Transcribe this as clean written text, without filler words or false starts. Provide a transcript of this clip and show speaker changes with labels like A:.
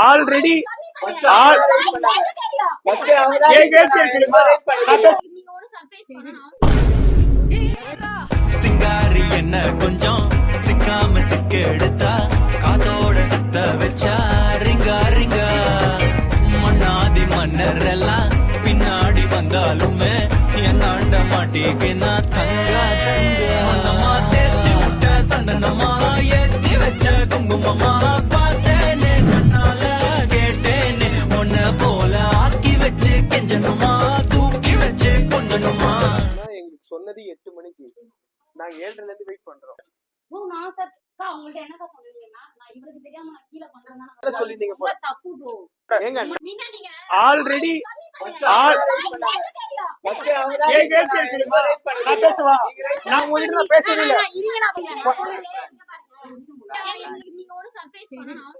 A: Already
B: சிங்காரி என்ன கொஞ்சம் சிக்காம சிக்க எடுத்தா காத்தோட சுத்த வச்சா ரிங்கா ரிங்கா மன்னாதி மன்னர் எல்லாம் பின்னாடி வந்தாலுமே என்னாண்ட மாட்டிக்கு நான் தங்கா தங்க மன்னமா தேர்ச்சி விட்ட சந்தனமா ஏத்தி வச்ச குங்குமமா பார்த்தேனே கண்ணால கேட்டேனே உன்ன போல ஆக்கி வச்சு கெஞ்சனுமா தூக்கி வச்சு கொண்டனுமா.
A: எங்களுக்கு சொன்னது 8 மணிக்கு, நாங்க 7:30ல இருந்து வெயிட் பண்றோம்.
C: நான் சார் அவங்கள்ட்ட என்னக்கா சொன்னீங்கன்னா நான் இவருக்கு தெரியாம நான் கீழ பண்றேன்னா
A: சொல்லிட்டீங்க
C: தப்பு ப்ரோ.
A: ஏங்க
C: நீங்க
A: ஆல்ரெடி நான் பேசவா? நான் உங்ககிட்ட நான் பேசவே இல்லை.
C: நீங்க ஒரு சர்ப்ரைஸ் பண்ணணும்.